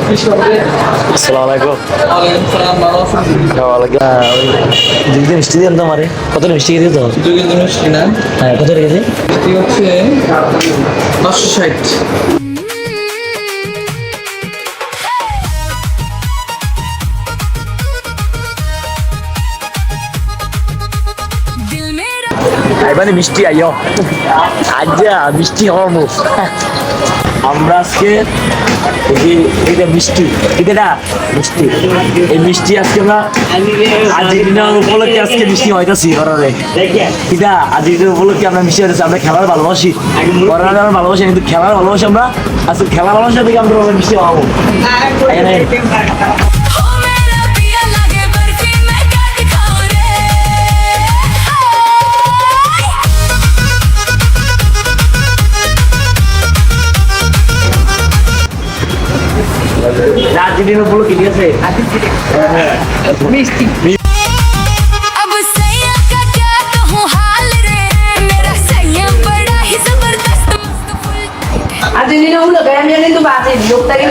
আসসালামু আলাইকুম। দিদি মিষ্টি দিন তো আমারে কত মিষ্টি খেতে তো হ্যাঁ কত রেখেছি হচ্ছে 560। এবারে মিষ্টি আইও আজ্জা মিষ্টি হমু আমরা আজকে এটা মিষ্টি এটা মিষ্টি এই মিষ্টি আজকে আমরা আর্জেন্টিনার উপলক্ষে আজকে মিষ্টি হইতাছি ঘরে এটা আর্জেন্টিনার উপলক্ষে আমরা মিষ্টি হইতাছি আমরা খেলার ভালোবাসি ঘরে আমরা ভালোবাসি কিন্তু খেলার ভালোবাসি আমরা আজকে খেলার ভালোবাসা থেকে আমরা মিষ্টি হবো আর্জেন্টিনার উপলক্ষে ঠিক আছে মিষ্টি Argentina uno, que era mi aliento para hacer, yo estaría